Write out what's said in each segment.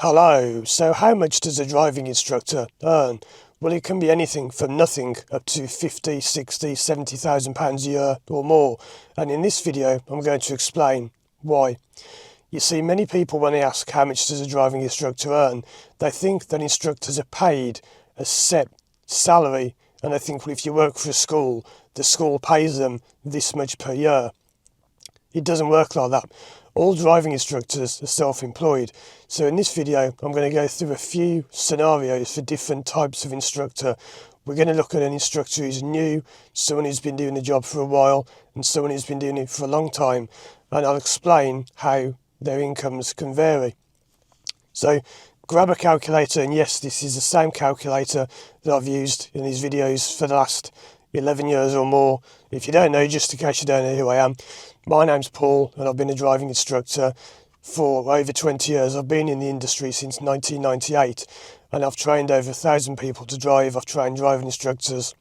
Hello, so how much does a driving instructor earn? Well, it can be anything from nothing up to 50, 60, 70,000 pounds a year or more. And in this video, I'm going to explain why. You see, many people, when they ask how much does a driving instructor earn, they think that instructors are paid a set salary, and they think, well, if you work for a school, the school pays them this much per year. It doesn't work like that. All driving instructors are self-employed. So in this video, I'm going to go through a few scenarios for different types of instructor. We're going to look at an instructor who's new, someone who's been doing the job for a while, and someone who's been doing it for a long time. And I'll explain how their incomes can vary. So grab a calculator, and yes, this is the same calculator that I've used in these videos for the last 11 years or more. If you don't know, just in case you don't know who I am, my name's Paul and I've been a driving instructor for over 20 years. I've been in the industry since 1998 and I've trained over 1,000 people to drive. I've trained driving instructors,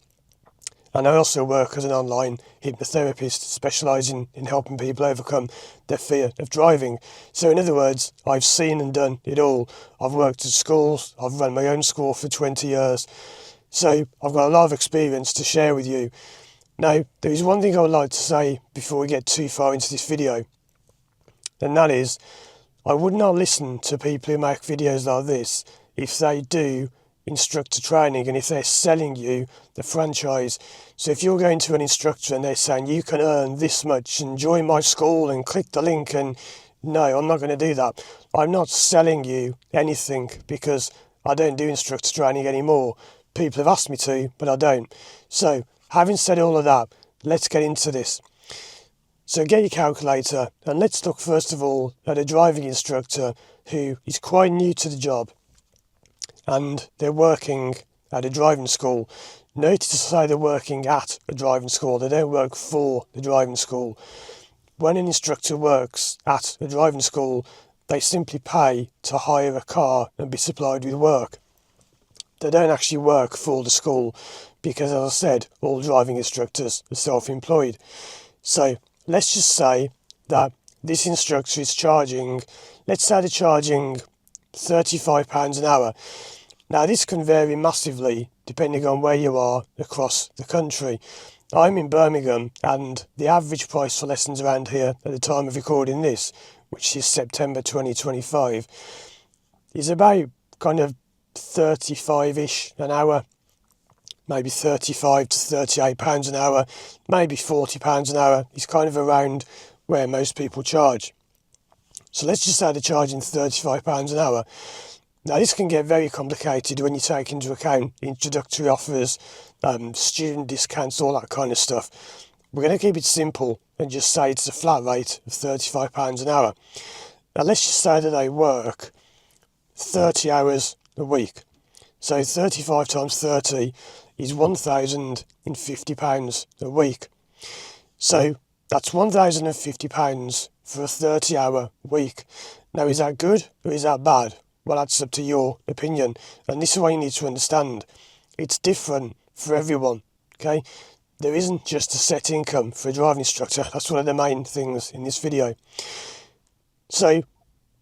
and I also work as an online hypnotherapist specialising in helping people overcome their fear of driving. So in other words, I've seen and done it all. I've worked at schools, I've run my own school for 20 years. So I've got a lot of experience to share with you. Now, there is one thing I would like to say before we get too far into this video, and that is, I would not listen to people who make videos like this if they do instructor training and if they're selling you the franchise. So if you're going to an instructor and they're saying you can earn this much and join my school and click the link, and no, I'm not going to do that. I'm not selling you anything because I don't do instructor training anymore. People have asked me to, but I don't. So having said all of that, let's get into this. So get your calculator and let's look first of all at a driving instructor who is quite new to the job and they're working at a driving school. Notice to say they're working at a driving school. They don't work for the driving school. When an instructor works at a driving school, they simply pay to hire a car and be supplied with work. They don't actually work for the school because, as I said, all driving instructors are self-employed. So let's just say that this instructor is charging, let's say they're charging £35 an hour. Now this can vary massively depending on where you are across the country. I'm in Birmingham and the average price for lessons around here at the time of recording this, which is September 2025, is about kind of 35-ish an hour, maybe 35 to 38 pounds an hour, maybe 40 pounds an hour is kind of around where most people charge. So let's just say they're charging 35 pounds an hour. Now this can get very complicated when you take into account introductory offers, student discounts, all that kind of stuff. We're going to keep it simple and just say it's a flat rate of 35 pounds an hour. Now let's just say that they work 30 hours a week. So 35 times 30 is £1,050 a week. So that's £1,050 for a 30-hour week. Now, is that good or is that bad? Well, that's up to your opinion. And this is what you need to understand. It's different for everyone, okay? There isn't just a set income for a driving instructor. That's one of the main things in this video. So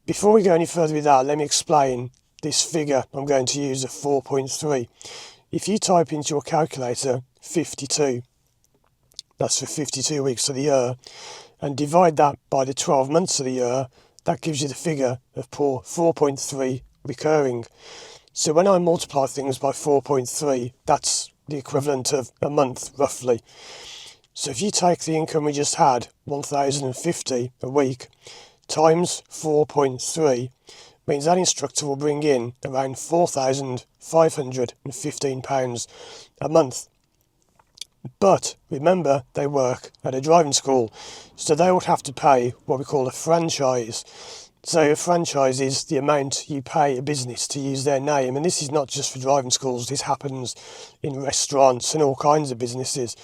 before we go any further with that, let me explain this figure I'm going to use of 4.3. If you type into your calculator 52, that's for 52 weeks of the year, and divide that by the 12 months of the year, that gives you the figure of 4.3 recurring. So when I multiply things by 4.3, that's the equivalent of a month, roughly. So if you take the income we just had, 1,050 a week, times 4.3, means that instructor will bring in around £4,515 a month. But remember, they work at a driving school, so they would have to pay what we call a franchise. So a franchise is the amount you pay a business to use their name, and this is not just for driving schools, this happens in restaurants and all kinds of businesses.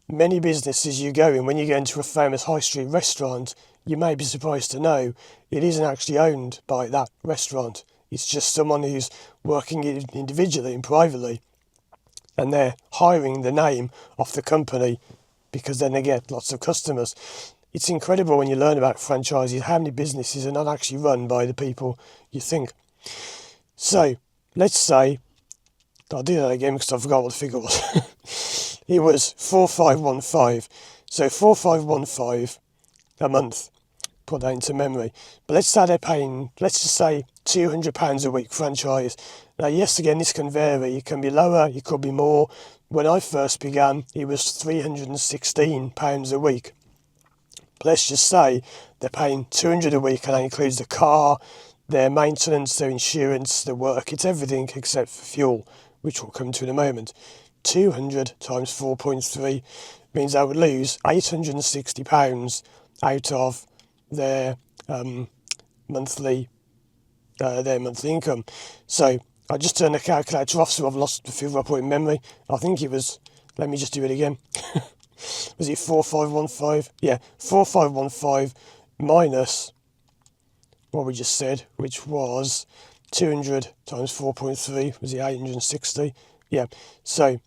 Many businesses you go in, when you go into a famous high street restaurant, you may be surprised to know it isn't actually owned by that restaurant. It's just someone who's working individually and privately, and they're hiring the name of the company because then they get lots of customers. It's incredible when you learn about franchises how many businesses are not actually run by the people you think. So let's say, I'll do that again because I forgot what the figure was. It was 4515. So 4515 a month. Put that into memory. But let's say they're paying, let's just say £200 a week franchise. Now, yes, again, this can vary. It can be lower, it could be more. When I first began, it was £316 a week. But let's just say they're paying £200 a week, and that includes the car, their maintenance, their insurance, their work. It's everything except for fuel, which we'll come to in a moment. 200 times 4.3 means I would lose £860 out of their monthly income. So I just turned the calculator off, so I've lost the figure I put in memory. I think it was, let me just do it again. Was it 4515? Yeah, 4515 minus what we just said, which was 200 times 4.3, was it 860? Yeah, so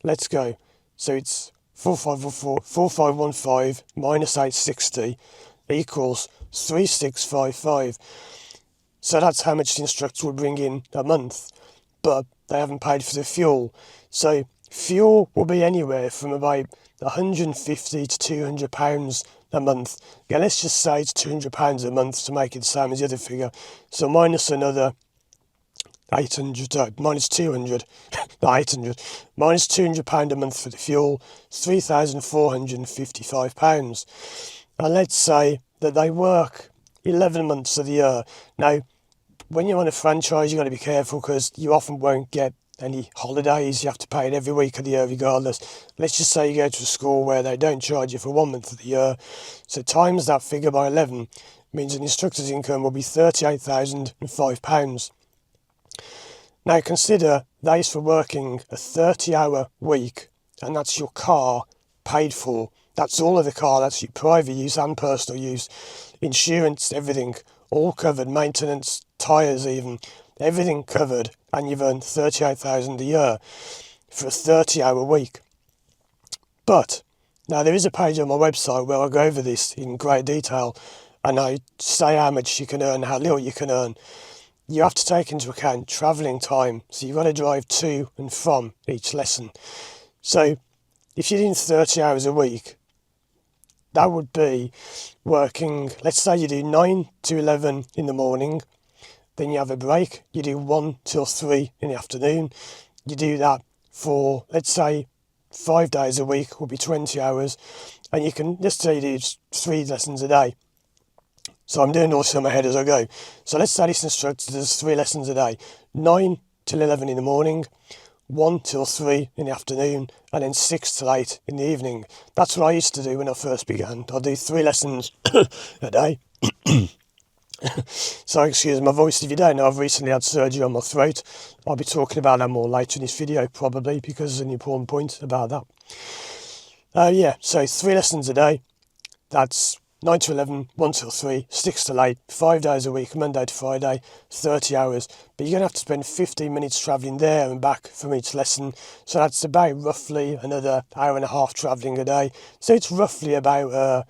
let's go. So it's 4515 minus 860 equals 3655. So that's how much the instructor will bring in a month, but they haven't paid for the fuel. So fuel will be anywhere from about £150 to £200 a month. Again, let's just say it's £200 a month to make it the same as the other figure. So minus another 800, minus 200, not 800, minus £200 a month for the fuel, £3,455. And let's say that they work 11 months of the year. Now, when you're on a franchise, you've got to be careful because you often won't get any holidays. You have to pay it every week of the year regardless. Let's just say you go to a school where they don't charge you for 1 month of the year. So times that figure by 11 means an instructor's income will be £38,005. Now consider that is for working a 30-hour week, and that's your car paid for. That's all of the car, that's your private use and personal use, insurance, everything, all covered, maintenance, tyres even, everything covered, and you've earned £38,000 a year for a 30-hour week. But now there is a page on my website where I go over this in great detail, and I say how much you can earn, how little you can earn. You have to take into account travelling time, so you've got to drive to and from each lesson. So if you're doing 30 hours a week, that would be working, let's say you do 9 to 11 in the morning, then you have a break, you do 1 till 3 in the afternoon. You do that for, let's say, 5 days a week, will be 20 hours, and you can, let's say you do 3 lessons a day. So I'm doing all this in my head as I go. So let's say this instructor does 3 lessons a day, 9 till 11 in the morning, 1 till 3 in the afternoon, and then 6 till 8 in the evening. That's what I used to do when I first began. I'd do 3 lessons a day. So excuse my voice if you don't know, I've recently had surgery on my throat. I'll be talking about that more later in this video probably, because there's an important point about that. So 3 lessons a day. That's 9 to 11, 1 till 3, 6 till 8, 5 days a week, Monday to Friday, 30 hours. But you're going to have to spend 15 minutes travelling there and back from each lesson. So that's about roughly another hour and a half travelling a day. So it's roughly about a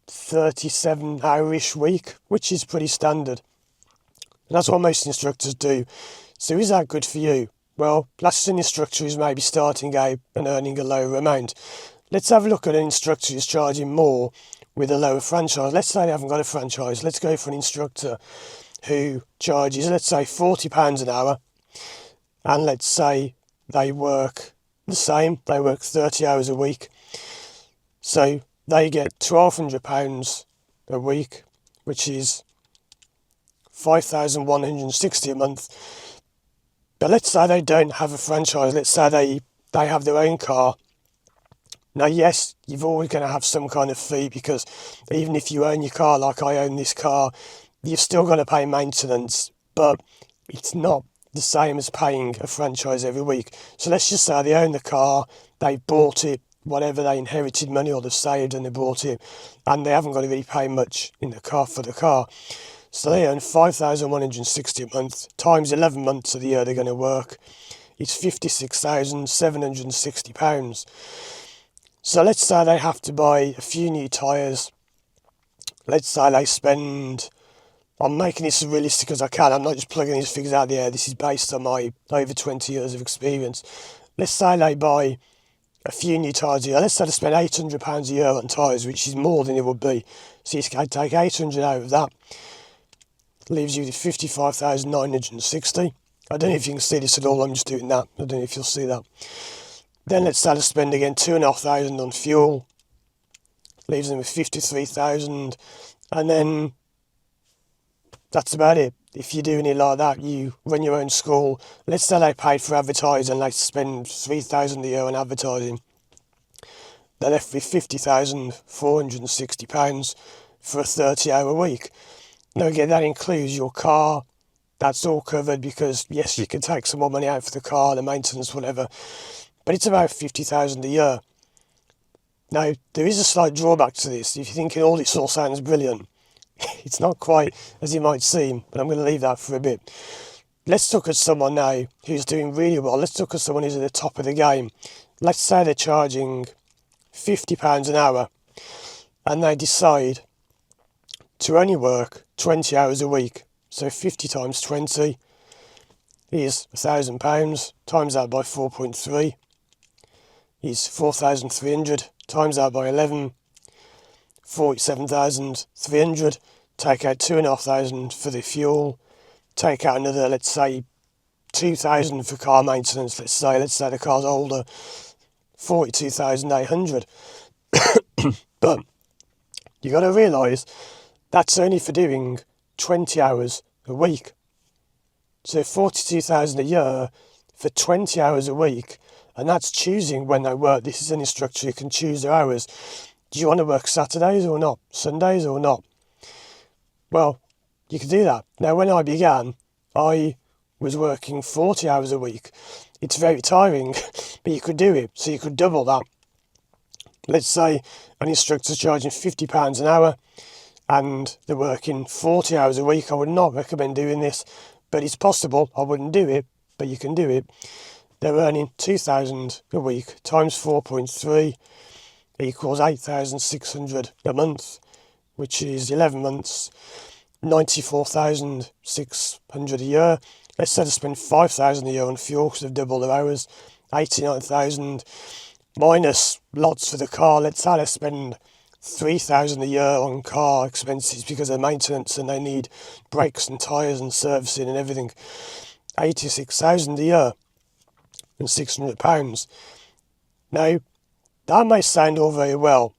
37-hour-ish week, which is pretty standard. And that's what most instructors do. So is that good for you? Well, that's an instructor who's maybe starting out and earning a lower amount. Let's have a look at an instructor who's charging more with a lower franchise. Let's say they haven't got a franchise. Let's go for an instructor who charges, let's say, £40 an hour. And let's say they work the same. They work 30 hours a week. So they get £1,200 a week, which is £5,160 a month. But let's say they don't have a franchise. Let's say they have their own car. Now, yes, you're always going to have some kind of fee, because even if you own your car, like I own this car, you've still got to pay maintenance, but it's not the same as paying a franchise every week. So let's just say they own the car, they bought it, whatever, they inherited money or they've saved and they bought it, and they haven't got to really pay much in the car for the car. So they earn £5,160 a month, times 11 months of the year they're going to work. It's £56,760. So let's say they have to buy a few new tyres. Let's say they spend I'm making this as realistic as I can. I'm not just plugging these figures out of the air. This is based on my over 20 years of experience. Let's say they buy a few new tyres a year. Let's say they spend £800 a year on tyres, which is more than it would be. So you can take 800 out of that. Leaves you with 55,960. I don't know if you can see this at all. I'm just doing that. I don't know if you'll see that. Then let's say they spend again 2,500 on fuel. Leaves them with 53,000. And then that's about it. If you're doing it like that, you run your own school. Let's say they paid for advertising and they spend 3,000 a year on advertising. They're left with £50,460 for a 30-hour week. Now again, that includes your car. That's all covered because, yes, you can take some more money out for the car, the maintenance, whatever. But it's about 50,000 a year. Now, there is a slight drawback to this. If you're thinking, oh, this all sounds brilliant, it's not quite as it might seem, but I'm going to leave that for a bit. Let's look at someone now who's doing really well. Let's look at someone who's at the top of the game. Let's say they're charging £50 an hour and they decide to only work 20 hours a week. So 50 times 20 is £1,000. Times that by 4.3 is 4,300. Times that by 11, 47,300. Take out 2,500 for the fuel. Take out another, let's say, 2,000 for car maintenance. Let's say the car's older. 42,800. But you got to realise that's only for doing 20 hours a week. So 42,000 a year for 20 hours a week, and that's choosing when they work. This is an instructor who can choose their hours. Do you want to work Saturdays or not? Sundays or not? Well, you can do that. Now, when I began, I was working 40 hours a week. It's very tiring, but you could do it. So you could double that. Let's say an instructor's charging £50 an hour and they're working 40 hours a week. I would not recommend doing this, but it's possible. I wouldn't do it, but you can do it. They're earning 2,000 a week times 4.3 equals 8,600 a month, which is 11 months, 94,600 a year. Let's say they spend 5,000 a year on fuel because they've doubled their hours, 89,000 minus lots for the car. Let's say they spend 3,000 a year on car expenses because of maintenance and they need brakes and tyres and servicing and everything. 86,000 a year and £600. Now, that may sound all very well,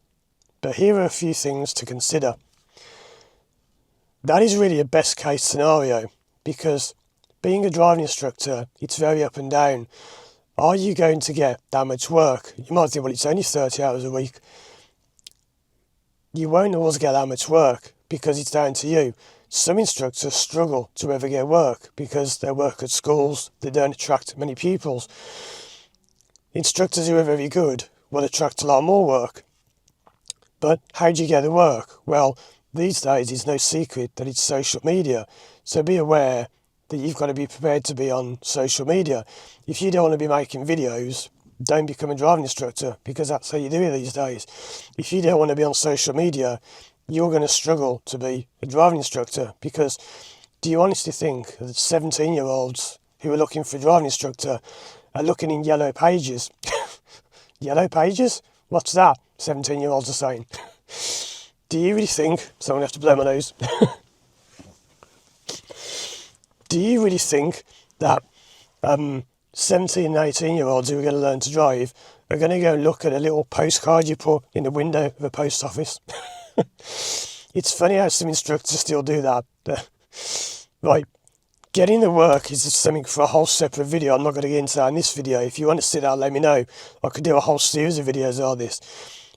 but here are a few things to consider. That is really a best case scenario because being a driving instructor, it's very up and down. Are you going to get that much work? You might think, well, it's only 30 hours a week. You won't always get that much work because it's down to you. Some instructors struggle to ever get work because they work at schools, they don't attract many pupils. Instructors who are very good will attract a lot more work. But how do you get the work? Well, these days it's no secret that it's social media. So be aware that you've got to be prepared to be on social media. If you don't want to be making videos, don't become a driving instructor because that's how you do it these days. If you don't want to be on social media, you're going to struggle to be a driving instructor because do you honestly think that 17-year-olds who are looking for a driving instructor are looking in yellow pages? Yellow pages? What's that? 17-year-olds are saying. Do you really think, so I'm going to have to blow my nose. Do you really think that 17 and 18-year-olds who are going to learn to drive are going to go look at a little postcard you put in the window of a post office? It's funny how some instructors still do that. Right, getting the work is something for a whole separate video. I'm not going to get into that in this video. If you want to sit down, let me know. I could do a whole series of videos on this.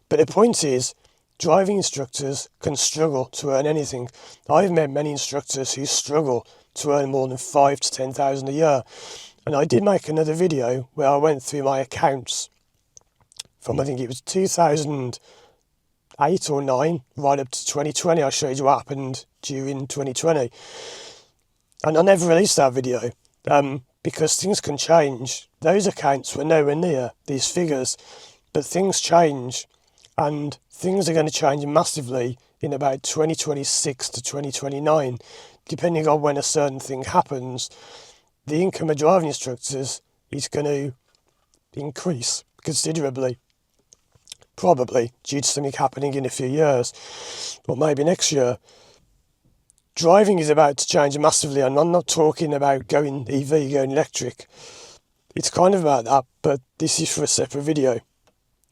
But the point is, driving instructors can struggle to earn anything. I've met many instructors who struggle to earn more than 5,000 to 10,000 a year. And I did make another video where I went through my accounts from, I think it was 2008 or 9, right up to 2020. I showed you what happened during 2020. And I never released that video because things can change. Those accounts were nowhere near these figures, but things change and things are going to change massively in about 2026 to 2029. depending on when a certain thing happens, the income of driving instructors is going to increase considerably. Probably due to something happening in a few years, or maybe next year. Driving is about to change massively, and I'm not talking about going EV, going electric. It's kind of about that, but this is for a separate video.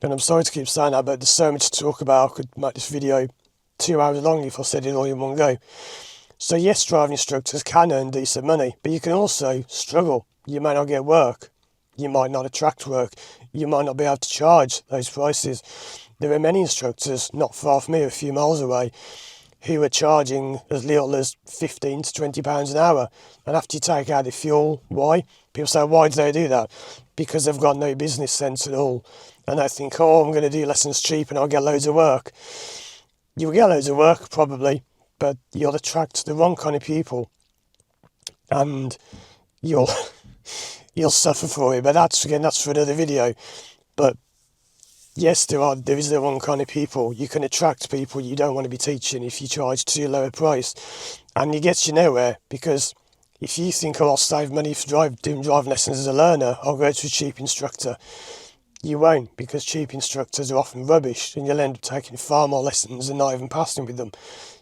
And I'm sorry to keep saying that, but there's so much to talk about. I could make this video 2 hours long if I said it all in one go. So yes, driving instructors can earn decent money, but you can also struggle. You may not get work. You might not attract work. You might not be able to charge those prices. There are many instructors not far from here, a few miles away, who are charging as little as £15 to £20 an hour. And after you take out the fuel, why? People say, why do they do that? Because they've got no business sense at all. And they think, oh, I'm going to do lessons cheap and I'll get loads of work. You'll get loads of work, probably, but you'll attract the wrong kind of people. And you'll suffer for it. But that's for another video. But yes, there is the wrong kind of people. You can attract people you don't want to be teaching if you charge too low a price. And it gets you nowhere, because if you think, oh, I'll save money for doing driving lessons as a learner, I'll go to a cheap instructor. You won't, because cheap instructors are often rubbish and you'll end up taking far more lessons and not even passing with them.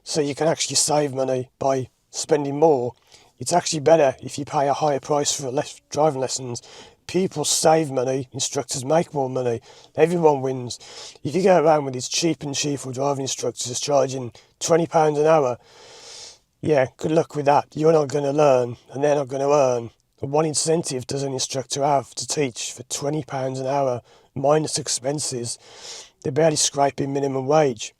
So you can actually save money by spending more. It's actually better if you pay a higher price for driving lessons. People save money, instructors make more money, everyone wins. If you go around with these cheap and cheaper driving instructors charging £20 an hour, yeah, good luck with that. You're not going to learn and they're not going to earn. And what incentive does an instructor have to teach for £20 an hour minus expenses? They're barely scraping minimum wage.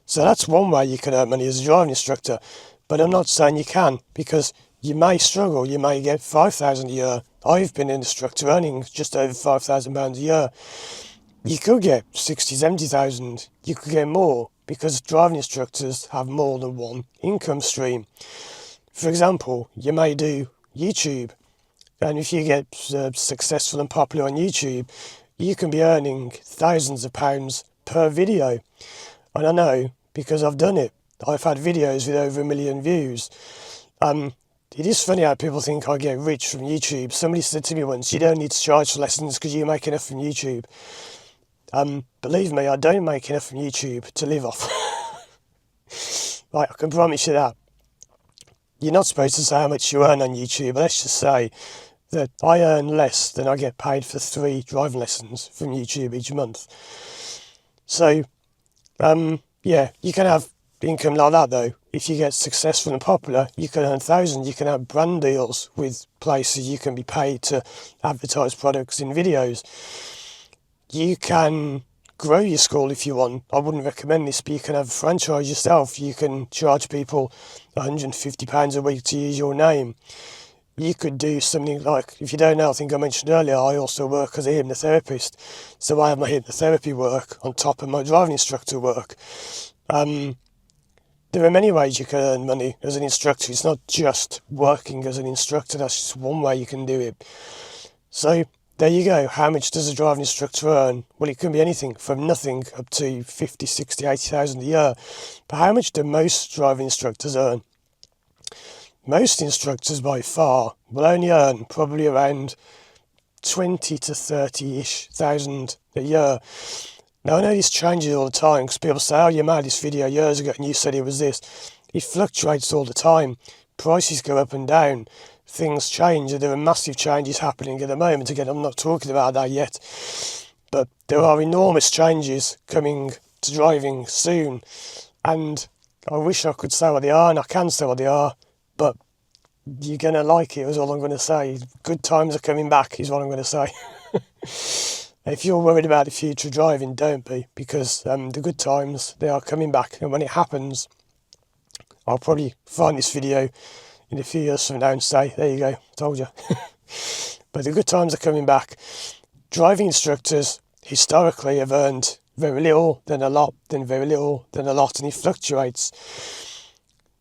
So that's one way you can earn money as a driving instructor. But I'm not saying you can, because you may struggle. You may get £5,000 a year. I've been an instructor earning just over £5,000 a year. You could get 60, 70,000. You could get more, because driving instructors have more than one income stream. For example, you may do YouTube, and if you get successful and popular on YouTube, you can be earning thousands of pounds per video. And I know, because I've done it. I've had videos with over 1 million views. It is funny how people think I get rich from YouTube. Somebody said to me once, you don't need to charge for lessons because you make enough from YouTube. Believe me, I don't make enough from YouTube to live off. Right, I can promise you that. You're not supposed to say how much you earn on YouTube, but let's just say that I earn less than I get paid for 3 driving lessons from YouTube each month. So, yeah, you can have income like that though. If you get successful and popular, you can earn thousands. You can have brand deals with places. You can be paid to advertise products in videos. You can grow your school if you want. I wouldn't recommend this, but you can have a franchise yourself. You can charge people £150 a week to use your name. You could do something like, if you don't know, I think I mentioned earlier, I also work as a hypnotherapist. So I have my hypnotherapy work on top of my driving instructor work. There are many ways you can earn money as an instructor. It's not just working as an instructor. That's just one way you can do it. So there you go. How much does a driving instructor earn? Well, it can be anything from nothing up to 50, 60, 80,000 a year. But how much do most driving instructors earn? Most instructors by far will only earn probably around 20 to 30-ish thousand a year. Now I know this changes all the time, because people say, oh, you made this video years ago and you said it was this. It fluctuates all the time. Prices go up and down. Things change, and there are massive changes happening at the moment. Again, I'm not talking about that yet. But there are enormous changes coming to driving soon. And I wish I could say what they are, and I can say what they are. But you're going to like it, is all I'm going to say. Good times are coming back, is what I'm going to say. If you're worried about the future of driving, don't be, because the good times, they are coming back. And when it happens, I'll probably find this video in a few years from now and say, there you go, told you. But the good times are coming back. Driving instructors historically have earned very little, then a lot, then very little, then a lot, and it fluctuates.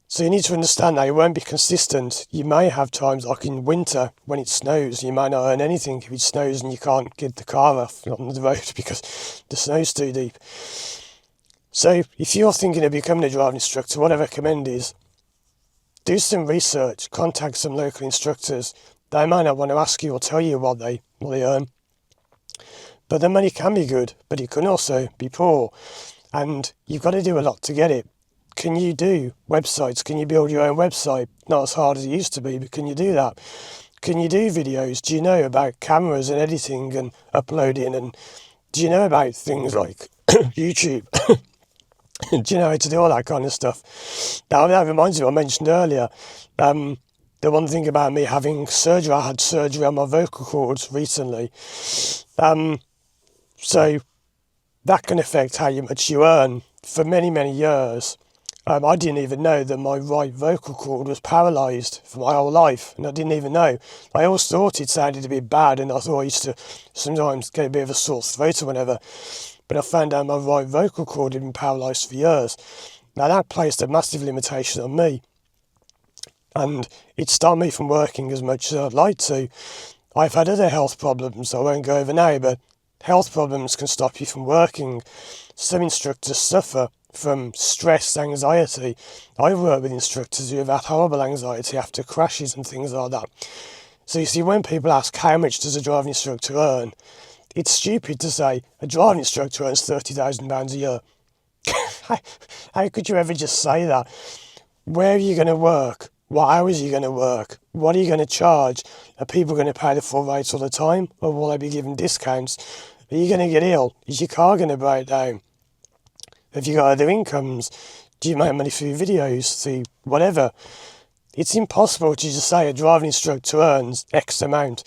So you need to understand that it won't be consistent. You may have times like in winter when it snows, you might not earn anything if it snows and you can't get the car off on the road because the snow's too deep. So if you're thinking of becoming a driving instructor, what I recommend is do some research, contact some local instructors. They might not want to ask you or tell you what they earn. But the money can be good, but it can also be poor. And you've got to do a lot to get it. Can you do websites? Can you build your own website? Not as hard as it used to be, but can you do that? Can you do videos? Do you know about cameras and editing and uploading? And do you know about things like YouTube? Do you know how to do all that kind of stuff? Now, that reminds me, I mentioned earlier, the one thing about me having surgery, I had surgery on my vocal cords recently. So that can affect how much you earn. For many, many years, I didn't even know that my right vocal cord was paralysed for my whole life, and I didn't even know. I always thought it sounded a bit bad, and I thought I used to sometimes get a bit of a sore throat or whatever. But I found out my right vocal cord had been paralysed for years. Now that placed a massive limitation on me, and it stopped me from working as much as I'd like to. I've had other health problems I won't go over now, but health problems can stop you from working. Some instructors suffer from stress, anxiety. I've worked with instructors who have had horrible anxiety after crashes and things like that. So you see, when people ask how much does a driving instructor earn, it's stupid to say a driving instructor earns £30,000 a year. How could you ever just say that? Where are you going to work? What hours are you going to work? What are you going to charge? Are people going to pay the full rates all the time? Or will they be given discounts? Are you going to get ill? Is your car going to break down? Have you got other incomes? Do you make money through videos, through whatever? It's impossible to just say a driving instructor earns X amount.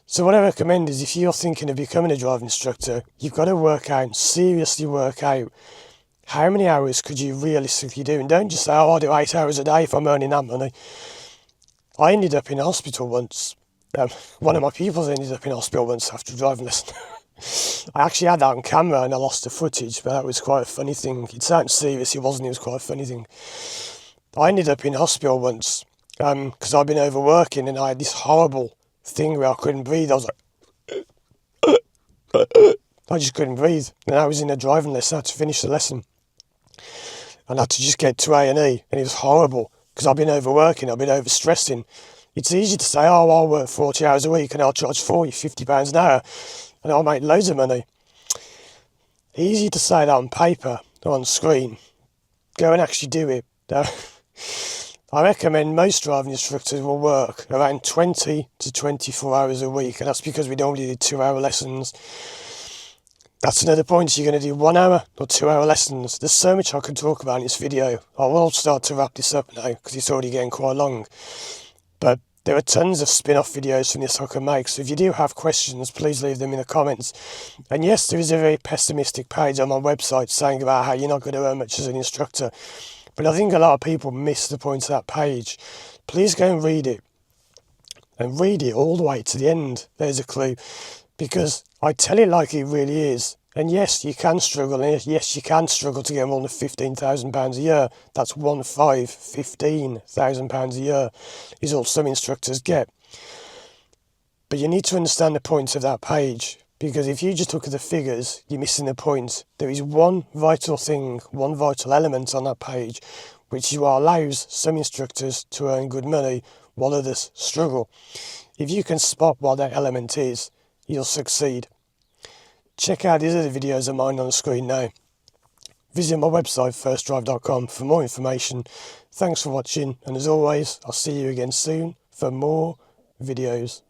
So what I recommend is, if you're thinking of becoming a driving instructor, you've got to seriously work out how many hours could you realistically do. And don't just say, I'll do 8 hours a day if I'm earning that money. I ended up in hospital once. One of my pupils ended up in hospital once after a driving lesson. I actually had that on camera and I lost the footage, but that was quite a funny thing. It sounded serious, it wasn't, it was quite a funny thing. I ended up in hospital once because I'd been overworking, and I had this horrible thing where I couldn't breathe. I was like, I just couldn't breathe. And I was in a driving lesson, I had to finish the lesson. And I had to just get to A&E, and it was horrible because I've been overworking, I've been overstressing. It's easy to say, oh, I'll work 40 hours a week and I'll charge £40, £50 an hour and I'll make loads of money. Easy to say that on paper or on screen. Go and actually do it. I recommend most driving instructors will work around 20 to 24 hours a week, and that's because we normally do 2-hour lessons. That's another point. You're going to do 1 hour or 2-hour lessons. There's so much I could talk about in this video. I will start to wrap this up now because it's already getting quite long. But there are tons of spin-off videos from this I can make, so if you do have questions, please leave them in the comments. And yes, there is a very pessimistic page on my website saying about how you're not going to earn much as an instructor. But I think a lot of people miss the point of that page. Please go and read it. And read it all the way to the end. There's a clue. Because I tell it like it really is. And yes, you can struggle. And yes, you can struggle to get more than £15,000 a year. That's £15,000 a year is all some instructors get. But you need to understand the point of that page. Because if you just look at the figures, you're missing the point. There is one vital thing, one vital element on that page, which allows some instructors to earn good money while others struggle. If you can spot what that element is, you'll succeed. Check out these other videos of mine on the screen now. Visit my website, firstdrive.com, for more information. Thanks for watching, and as always, I'll see you again soon for more videos.